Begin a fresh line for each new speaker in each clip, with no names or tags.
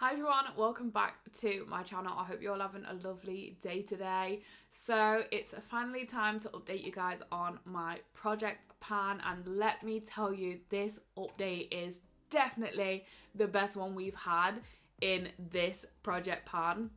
Hi everyone, welcome back to my channel. I hope you're all having a lovely day today. So it's finally time to update you guys on my project pan, and let me tell you, this update is definitely the best one we've had in this project pan.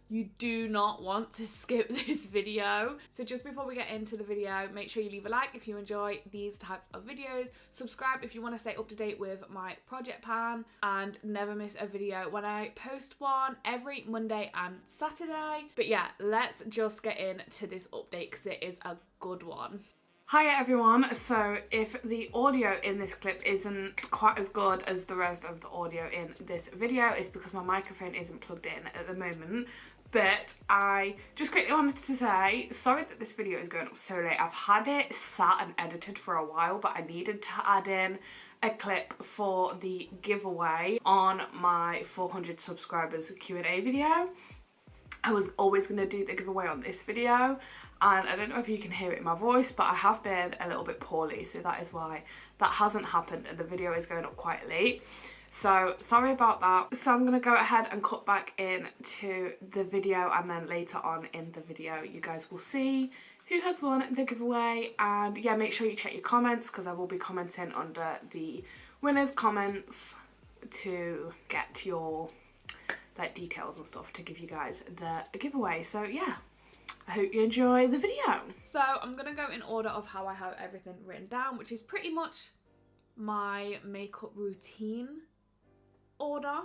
You do not want to skip this video. So just before we get into the video, make sure you leave a like if you enjoy these types of videos. Subscribe if you want to stay up to date with my project pan and never miss a video when I post one every Monday and Saturday. But yeah, let's just get into this update because it is a good one.
Hi everyone, so if the audio in this clip isn't quite as good as the rest of the audio in this video, it's because my microphone isn't plugged in at the moment. But I just quickly wanted to say, sorry that this video is going up so late. I've had it sat and edited for a while, but I needed to add in a clip for the giveaway on my 400 subscribers Q&A video. I was always going to do the giveaway on this video, and I don't know if you can hear it in my voice, but I have been a little bit poorly, so that is why that hasn't happened and the video is going up quite late. So sorry about that. So I'm going to go ahead and cut back into the video, and then later on in the video you guys will see who has won the giveaway. And yeah, make sure you check your comments because I will be commenting under the winners' comments to get your details and stuff to give you guys the giveaway. So yeah, I hope you enjoy the video.
So I'm gonna go in order of how I have everything written down, which is pretty much my makeup routine order.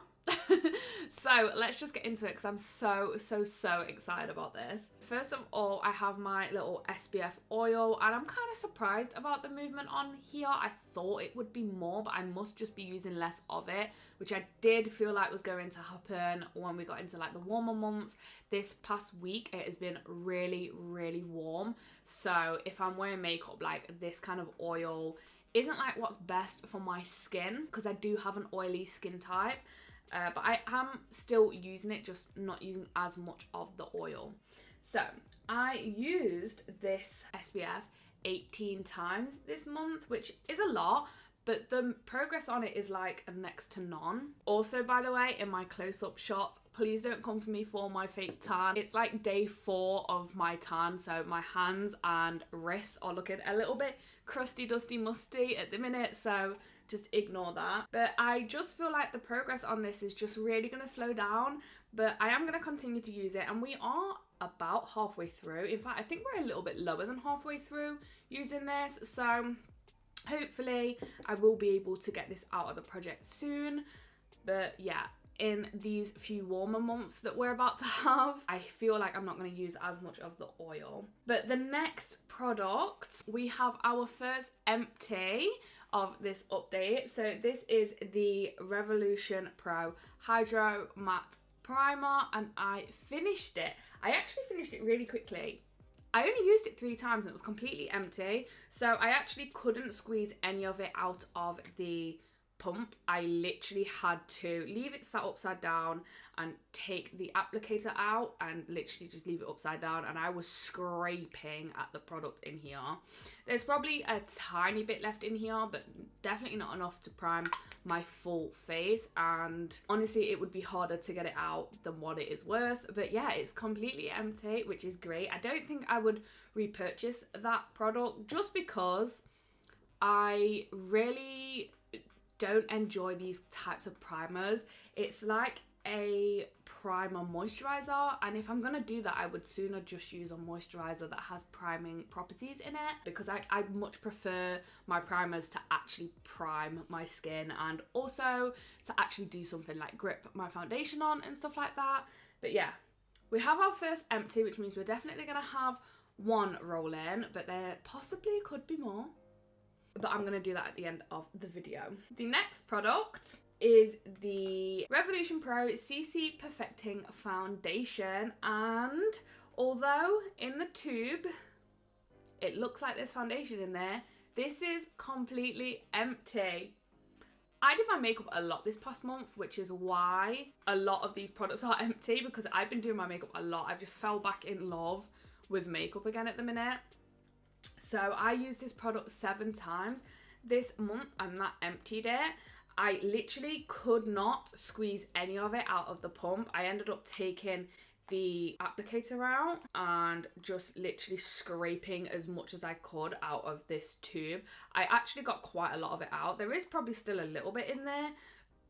So let's just get into it because I'm so excited about this. First of all, I have my little SPF oil, and I'm kind of surprised about the movement on here. I thought it would be more, but I must just be using less of it, which I did feel like was going to happen when we got into like the warmer months. This past week it has been really warm, so if I'm wearing makeup, like this kind of oil isn't like what's best for my skin because I do have an oily skin type. But I am still using it, just not using as much of the oil. So I used this SPF 18 times this month, which is a lot, but the progress on it is like next to none. Also, by the way, in my close-up shots, please don't come for me for my fake tan. It's like day 4 of my tan, so my hands and wrists are looking a little bit crusty, dusty, musty at the minute, so just ignore that. But I just feel like the progress on this is just really going to slow down, but I am going to continue to use it, and we are about halfway through. In fact, I think we're a little bit lower than halfway through using this, so hopefully I will be able to get this out of the project soon. But yeah, in these few warmer months that we're about to have, I feel like I'm not going to use as much of the oil. But the next product, we have our first empty of this update. So this is the Revolution Pro Hydro Matte Primer, and I finished it. I actually finished it really quickly. I only used it 3 times and it was completely empty, so I actually couldn't squeeze any of it out of the pump. I literally had to leave it sat upside down and take the applicator out and literally just leave it upside down, and I was scraping at the product in here. There's probably a tiny bit left in here, but definitely not enough to prime my full face, and honestly it would be harder to get it out than what it is worth. But yeah, it's completely empty, which is great. I don't think I would repurchase that product just because I really don't enjoy these types of primers. It's like a primer moisturizer, and if I'm gonna do that, I would sooner just use a moisturizer that has priming properties in it, because I much prefer my primers to actually prime my skin and also to actually do something like grip my foundation on and stuff like that. But yeah, we have our first empty, which means we're definitely gonna have 1 roll in, but there possibly could be more. But I'm going to do that at the end of the video. The next product is the Revolution Pro CC Perfecting Foundation, and although in the tube it looks like there's foundation in there, this is completely empty. I did my makeup a lot this past month, which is why a lot of these products are empty, because I've been doing my makeup a lot. I've just fell back in love with makeup again at the minute. So I used this product 7 times this month, and that emptied it. I literally could not squeeze any of it out of the pump. I ended up taking the applicator out and just literally scraping as much as I could out of this tube. I actually got quite a lot of it out. There is probably still a little bit in there,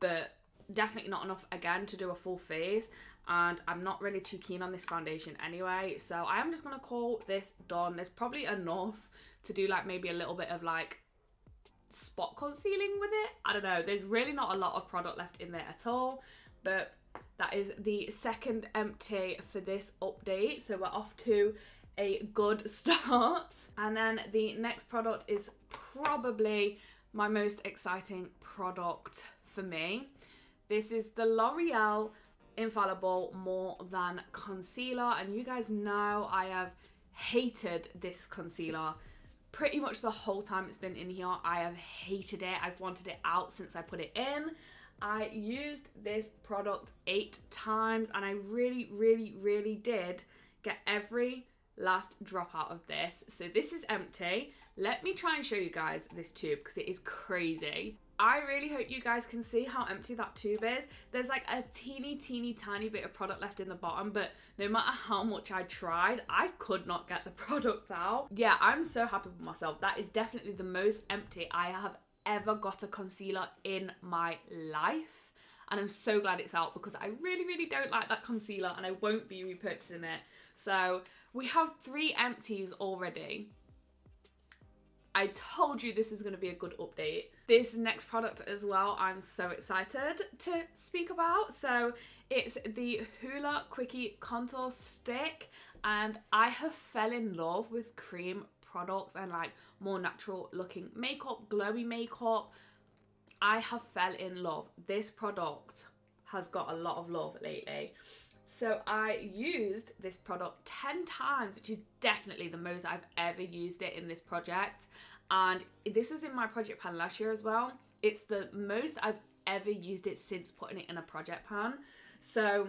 but definitely not enough again to do a full face, and I'm not really too keen on this foundation anyway, so I am just gonna call this done. There's probably enough to do like maybe a little bit of like spot concealing with it. I don't know, there's really not a lot of product left in there at all, but that is the second empty for this update, so we're off to a good start. And then the next product is probably my most exciting product for me. This is the L'Oreal Infallible More Than Concealer, and you guys know I have hated this concealer pretty much the whole time it's been in here. I have hated it. I've wanted it out since I put it in. I used this product 8 times and I really did get every last drop out of this. So this is empty. Let me try and show you guys this tube because it is crazy. I really hope you guys can see how empty that tube is. There's like a teeny tiny bit of product left in the bottom, but no matter how much I tried, I could not get the product out. Yeah, I'm so happy with myself. That is definitely the most empty I have ever got a concealer in my life, and I'm so glad it's out because I really don't like that concealer and I won't be repurchasing it. So we have 3 empties already. I told you this is going to be a good update. This next product as well, I'm so excited to speak about. So it's the Hoola Quickie Contour Stick, and I have fell in love with cream products and like more natural looking makeup, glowy makeup. I have fell in love. This product has got a lot of love lately. So I used this product 10 times, which is definitely the most I've ever used it in this project. And this was in my project pan last year as well. It's the most I've ever used it since putting it in a project pan. So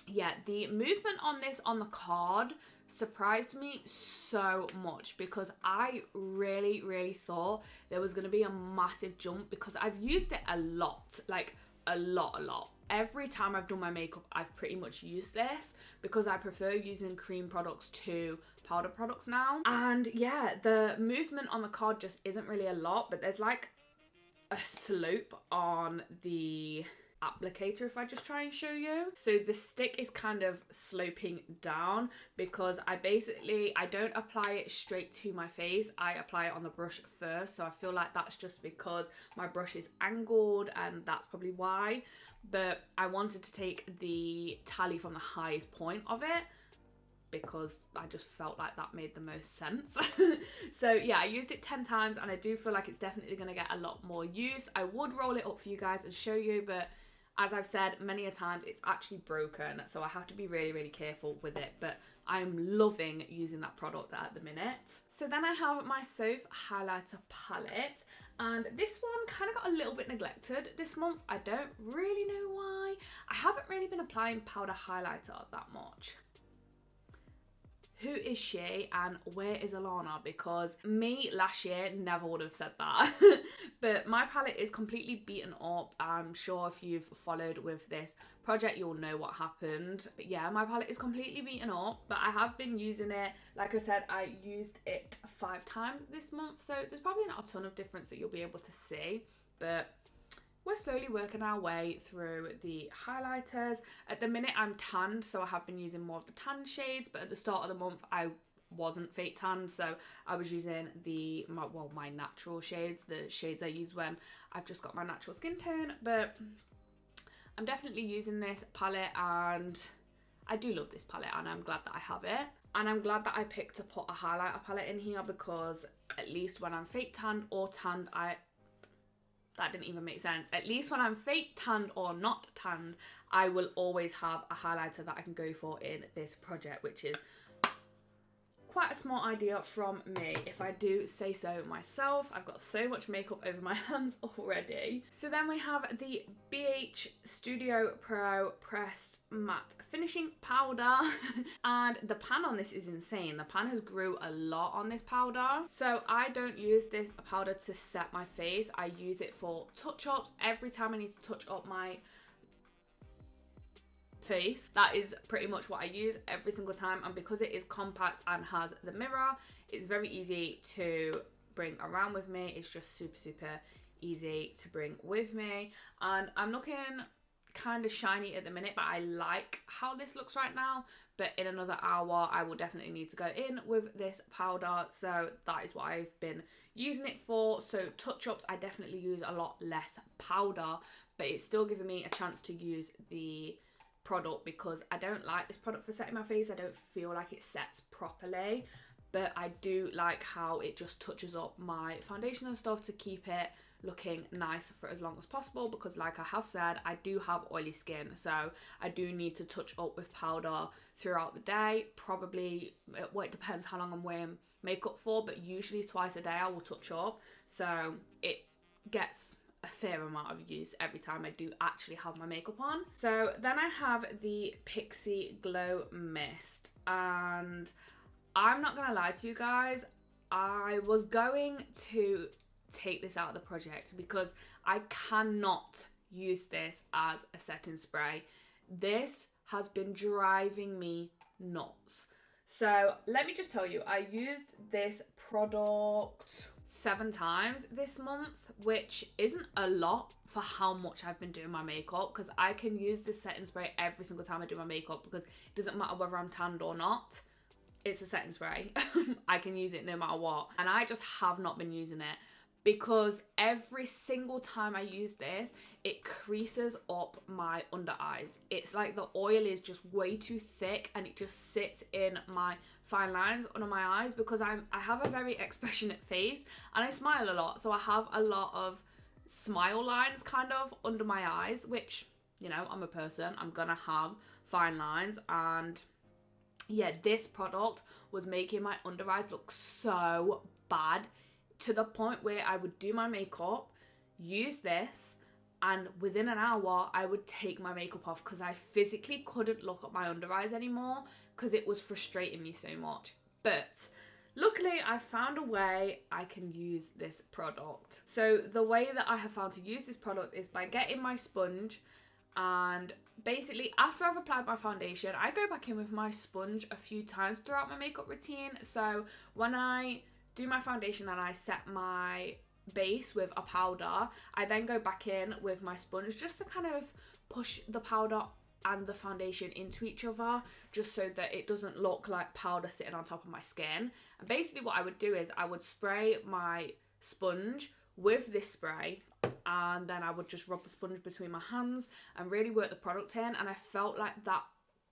yeah, the movement on this on the card surprised me so much because I really thought there was going to be a massive jump because I've used it a lot, like a lot. Every time I've done my makeup, I've pretty much used this because I prefer using cream products to powder products now. And yeah, the movement on the card just isn't really a lot, but there's like a slope on the applicator if I just try and show you. So the stick is kind of sloping down because I don't apply it straight to my face. I apply it on the brush first, so I feel like that's just because my brush is angled and that's probably why. But I wanted to take the tally from the highest point of it because I just felt like that made the most sense. So yeah, I used it 10 times and I do feel like it's definitely going to get a lot more use. I would roll it up for you guys and show you, but as I've said many a times, it's actually broken, so I have to be really careful with it, but I'm loving using that product at the minute. So then I have my Soph highlighter palette, and this one kind of got a little bit neglected this month. I don't really know why. I haven't really been applying powder highlighter that much. Who is she and where is Allarnah? Because me last year never would have said that. But my palette is completely beaten up. I'm sure if you've followed with this project, you'll know what happened. But yeah, my palette is completely beaten up, but I have been using it. Like I said, I used it 5 times this month, so there's probably not a ton of difference that you'll be able to see, but we're slowly working our way through the highlighters. At the minute I'm tanned, so I have been using more of the tan shades, but at the start of the month I wasn't fake tanned, so I was using my natural shades, the shades I use when I've just got my natural skin tone. But I'm definitely using this palette and I do love this palette and I'm glad that I have it. And I'm glad that I picked to put a highlighter palette in here because at least when I'm fake tanned or tanned, that didn't even make sense. At least when I'm fake tanned or not tanned, I will always have a highlighter that I can go for in this project, which is quite a smart idea from me, if I do say so myself. I've got so much makeup over my hands already. So then we have the BH Studio Pro Pressed Matte Finishing Powder. And the pan on this is insane. The pan has grew a lot on this powder. So I don't use this powder to set my face. I use it for touch-ups. Every time I need to touch up my face, that is pretty much what I use every single time. And because it is compact and has the mirror, it's very easy to bring around with me. It's just super easy to bring with me. And I'm looking kind of shiny at the minute, but I like how this looks right now. But in another hour I will definitely need to go in with this powder, so that is what I've been using it for. So touch-ups, I definitely use a lot less powder, but it's still giving me a chance to use the product, because I don't like this product for setting my face. I don't feel like it sets properly, but I do like how it just touches up my foundation and stuff to keep it looking nice for as long as possible, because like I have said, I do have oily skin, so I do need to touch up with powder throughout the day. Probably, well, it depends how long I'm wearing makeup for, but usually twice a day I will touch up, so it gets a fair amount of use every time I do actually have my makeup on. So then I have the Pixie Glow Mist, and I'm not gonna lie to you guys, I was going to take this out of the project because I cannot use this as a setting spray. This has been driving me nuts. So let me just tell you, I used this product 7 times this month, which isn't a lot for how much I've been doing my makeup, because I can use this setting spray every single time I do my makeup, because it doesn't matter whether I'm tanned or not. It's a setting spray. I can use it no matter what. And I just have not been using it, because every single time I use this, it creases up my under eyes. It's like the oil is just way too thick, and it just sits in my fine lines under my eyes, because I have a very expressionate face and I smile a lot, so I have a lot of smile lines kind of under my eyes, which, you know, I'm a person, I'm gonna have fine lines. And yeah, this product was making my under eyes look so bad, to the point where I would do my makeup, use this, and within an hour I would take my makeup off, because I physically couldn't look at my under eyes anymore, because it was frustrating me so much. But luckily I found a way I can use this product. So the way that I have found to use this product is by getting my sponge, and basically after I've applied my foundation, I go back in with my sponge a few times throughout my makeup routine. So when I do my foundation and I set my base with a powder, I then go back in with my sponge just to kind of push the powder and the foundation into each other, just so that it doesn't look like powder sitting on top of my skin. And basically what I would do is I would spray my sponge with this spray, and then I would just rub the sponge between my hands and really work the product in. And I felt like that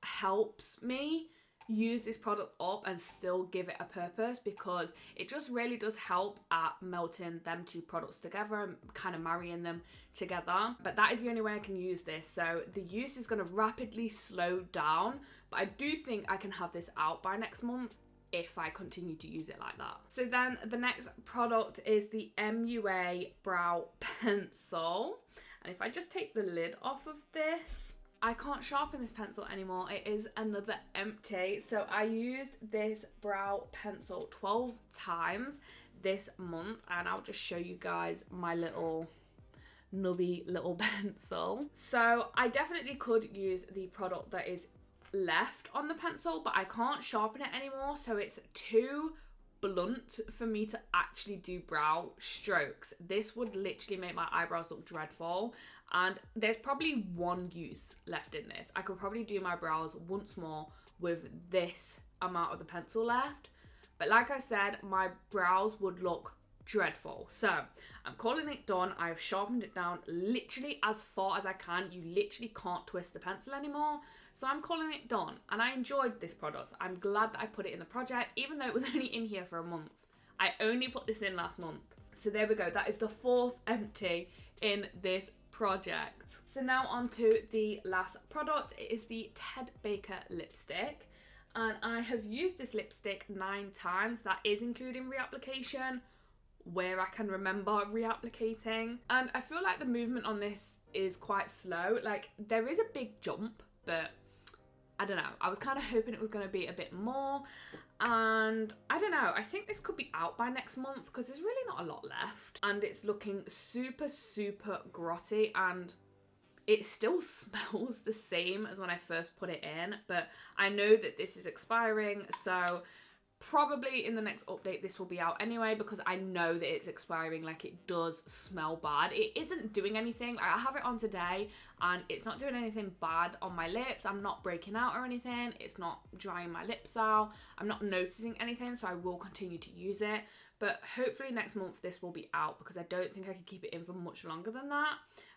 helps me use this product up and still give it a purpose, because it just really does help at melting them two products together and kind of marrying them together. But that is the only way I can use this, so the use is going to rapidly slow down, but I do think I can have this out by next month if I continue to use it like that. So then the next product is the MUA Brow Pencil, and if I just take the lid off of this, I can't sharpen this pencil anymore. It is another empty. So I used this brow pencil 12 times this month, and I'll just show you guys my little nubby little pencil. So I definitely could use the product that is left on the pencil, but I can't sharpen it anymore, so it's too blunt for me to actually do brow strokes. This would literally make my eyebrows look dreadful, and there's probably one use left in this. I could probably do my brows once more with this amount of the pencil left, but like I said, my brows would look dreadful. So I'm calling it done. I've sharpened it down literally as far as I can. You literally can't twist the pencil anymore, so I'm calling it done. And I enjoyed this product. I'm glad that I put it in the project, even though it was only in here for a month. I only put this in last month. So there we go, that is the 4th empty in this project. So now on to the last product. It is the Ted Baker lipstick, and I have used this lipstick 9 times. That is including reapplication, where I can remember reapplicating. And I feel like the movement on this is quite slow. Like, there is a big jump, but I don't know. I was kind of hoping it was going to be a bit more. And I don't know. I think this could be out by next month because there's really not a lot left. And it's looking super, super grotty, and it still smells the same as when I first put it in. But I know that this is expiring, so probably in the next update this will be out anyway, because I know that it's expiring. Like, it does smell bad. It isn't doing anything. Like, I have it on today and it's not doing anything bad on my lips. I'm not breaking out or anything. It's not drying my lips out. I'm not noticing anything, so I will continue to use it. But hopefully next month this will be out, because I don't think I could keep it in for much longer than that.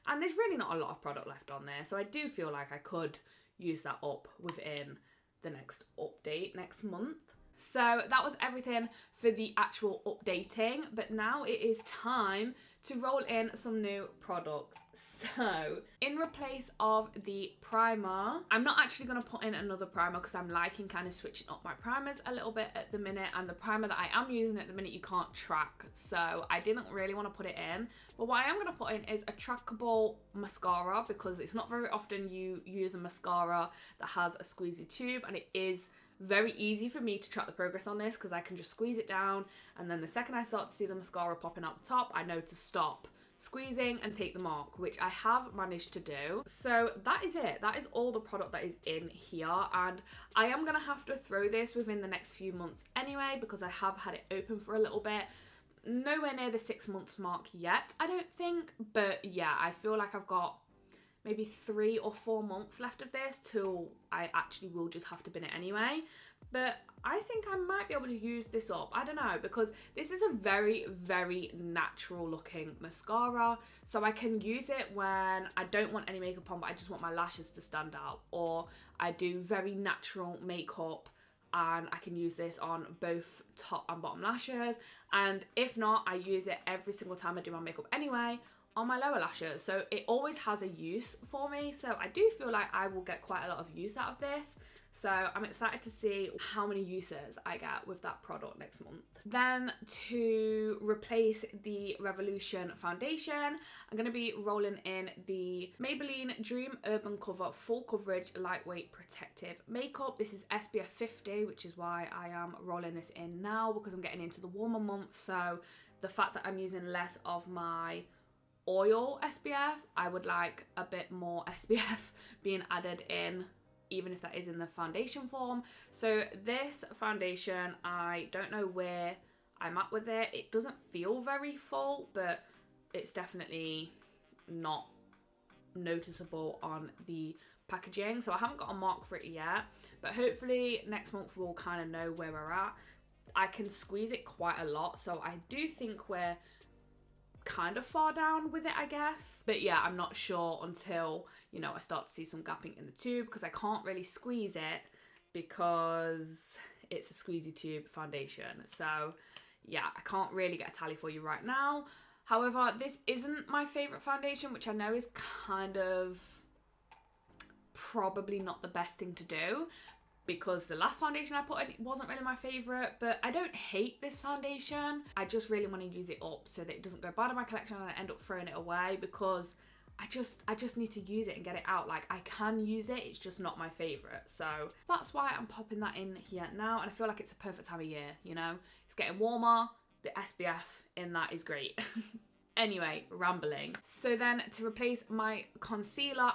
And there's really not a lot of product left on there, so I do feel like I could use that up within the next update next month. So that was everything for the actual updating, but now it is time to roll in some new products. So in replace of the primer, I'm not actually going to put in another primer because I'm liking kind of switching up my primers a little bit at the minute, and the primer that I am using at the minute you can't track, so I didn't really want to put it in. But what I am going to put in is a trackable mascara, because it's not very often you use a mascara that has a squeezy tube, and it is very easy for me to track the progress on this because I can just squeeze it down, and then the second I start to see the mascara popping out the top, I know to stop squeezing and take the mark, which I have managed to do. So that is it. That is all the product that is in here, and I am gonna have to throw this within the next few months anyway, because I have had it open for a little bit. Nowhere near the 6 month mark yet, I don't think, but yeah, I feel like I've got maybe 3 or 4 months left of this till I actually will just have to bin it anyway. But I think I might be able to use this up. I don't know, because this is a very, very natural looking mascara. So I can use it when I don't want any makeup on, but I just want my lashes to stand out. Or I do very natural makeup and I can use this on both top and bottom lashes. And if not, I use it every single time I do my makeup anyway on my lower lashes. So it always has a use for me. So I do feel like I will get quite a lot of use out of this. So I'm excited to see how many uses I get with that product next month. Then to replace the Revolution foundation, I'm going to be rolling in the Maybelline Dream Urban Cover Full Coverage Lightweight Protective Makeup. This is SPF 50, which is why I am rolling this in now, because I'm getting into the warmer months. So the fact that I'm using less of my oil SPF, I would like a bit more SPF being added in, even if that is in the foundation form. So this foundation, I don't know where I'm at with it. It doesn't feel very full, but it's definitely not noticeable on the packaging. So I haven't got a mark for it yet, but hopefully next month we'll kind of know where we're at. I can squeeze it quite a lot, so I do think we're kind of far down with it, I guess. But yeah, I'm not sure until, you know, I start to see some gapping in the tube, because I can't really squeeze it because it's a squeezy tube foundation. So yeah, I can't really get a tally for you right now. However, this isn't my favourite foundation, which I know is kind of probably not the best thing to do, because the last foundation I put in wasn't really my favourite. But I don't hate this foundation. I just really want to use it up so that it doesn't go bad in my collection and I end up throwing it away, because I just need to use it and get it out. Like, I can use it, it's just not my favourite. So that's why I'm popping that in here now, and I feel like it's a perfect time of year, you know? It's getting warmer, the SPF in that is great. Anyway, rambling. So then to replace my concealer,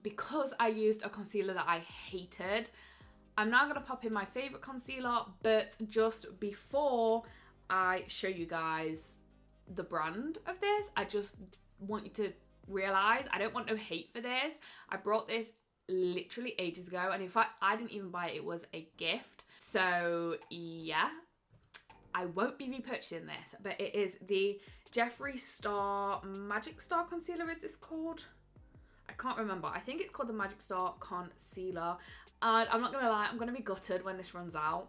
because I used a concealer that I hated, I'm now going to pop in my favourite concealer. But just before I show you guys the brand of this, I just want you to realise I don't want no hate for this. I brought this literally ages ago, and in fact I didn't even buy it, it was a gift. So yeah, I won't be repurchasing this, but it is the Jeffree Star Magic Star Concealer, is this called? I can't remember. I think it's called the Magic Star Concealer. And I'm not going to lie, I'm going to be gutted when this runs out.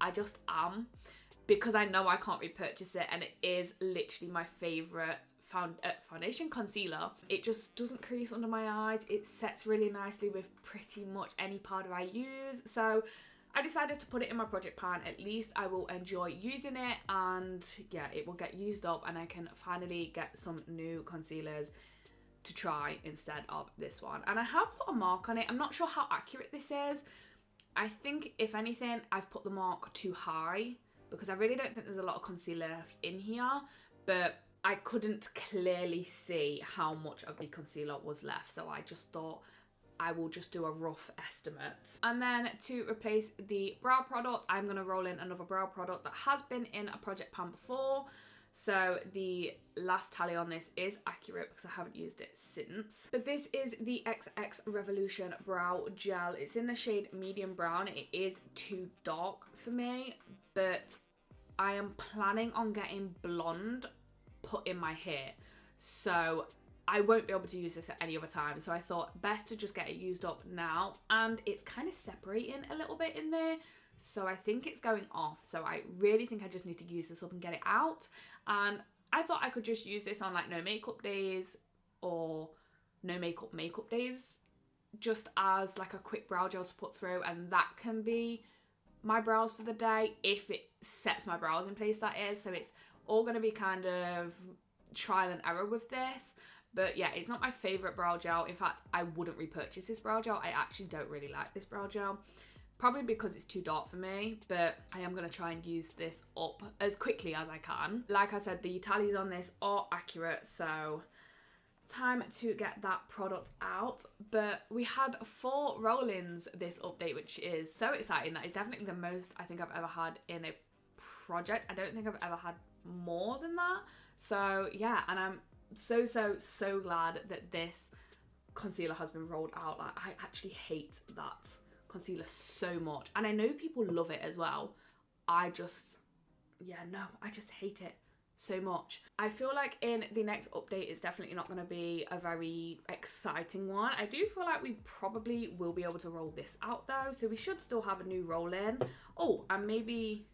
I just am, because I know I can't repurchase it, and it is literally my favourite foundation concealer. It just doesn't crease under my eyes. It sets really nicely with pretty much any powder I use. So I decided to put it in my project pan. At least I will enjoy using it, and yeah, it will get used up and I can finally get some new concealers to try instead of this one. And I have put a mark on it. I'm not sure how accurate this is. I think if anything, I've put the mark too high because I really don't think there's a lot of concealer left in here, but I couldn't clearly see how much of the concealer was left, so I just thought I will just do a rough estimate. And then to replace the brow product, I'm going to roll in another brow product that has been in a project pan before. So the last tally on this is accurate because I haven't used it since. But this is the XX Revolution Brow Gel. It's in the shade medium brown. It is too dark for me, but I am planning on getting blonde put in my hair. So I won't be able to use this at any other time. So I thought best to just get it used up now. And it's kind of separating a little bit in there. So I think it's going off. So I really think I just need to use this up and get it out. And I thought I could just use this on like no makeup days or no makeup days, just as like a quick brow gel to put through. And that can be my brows for the day if it sets my brows in place, that is. So it's all going to be kind of trial and error with this. But yeah, it's not my favourite brow gel. In fact, I wouldn't repurchase this brow gel. I actually don't really like this brow gel. Probably because it's too dark for me, but I am going to try and use this up as quickly as I can. Like I said, the tallies on this are accurate, so time to get that product out. But we had 4 roll-ins this update, which is so exciting. That is definitely the most I think I've ever had in a project. I don't think I've ever had more than that. So yeah, and I'm so glad that this concealer has been rolled out. Like, I actually hate that concealer so much, and I know people love it as well. I just hate it so much. I feel like in the next update it's definitely not going to be a very exciting one. I do feel like we probably will be able to roll this out though, so we should still have a new roll in. Oh, and maybe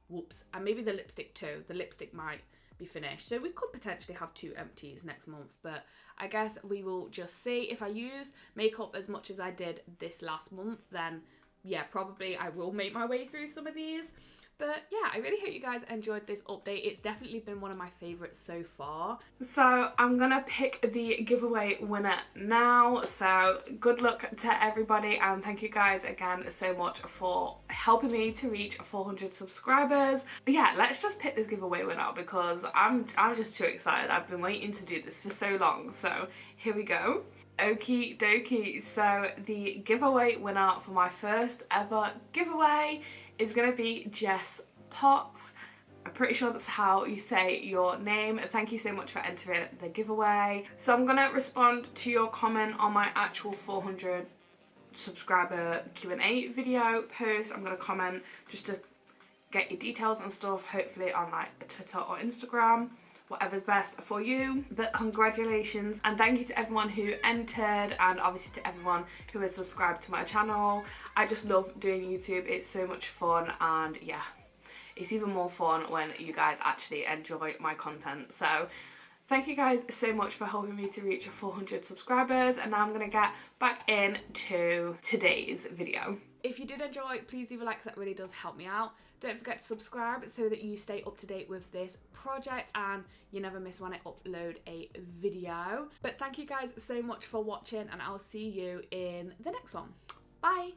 the lipstick too. The lipstick might be finished, so we could potentially have 2 empties next month, but I guess we will just see. If I use makeup as much as I did this last month, then yeah, probably I will make my way through some of these. But yeah, I really hope you guys enjoyed this update. It's definitely been one of my favourites so far. So I'm gonna pick the giveaway winner now. So good luck to everybody, and thank you guys again so much for helping me to reach 400 subscribers. But yeah, let's just pick this giveaway winner because I'm just too excited. I've been waiting to do this for so long. So here we go. Okie dokie. So the giveaway winner for my first ever giveaway is going to be Jess Potts. I'm pretty sure that's how you say your name. Thank you so much for entering the giveaway. So I'm going to respond to your comment on my actual 400 subscriber Q&A video post. I'm going to comment just to get your details and stuff, hopefully on like Twitter or Instagram, whatever's best for you. But congratulations, and thank you to everyone who entered, and obviously to everyone who has subscribed to my channel. I just love doing YouTube. It's so much fun, and yeah, it's even more fun when you guys actually enjoy my content. So thank you guys so much for helping me to reach 400 subscribers, and now I'm gonna get back into today's video. If you did enjoy, please leave a like, because that really does help me out. Don't forget to subscribe so that you stay up to date with this project and you never miss when I upload a video. But thank you guys so much for watching, and I'll see you in the next one. Bye!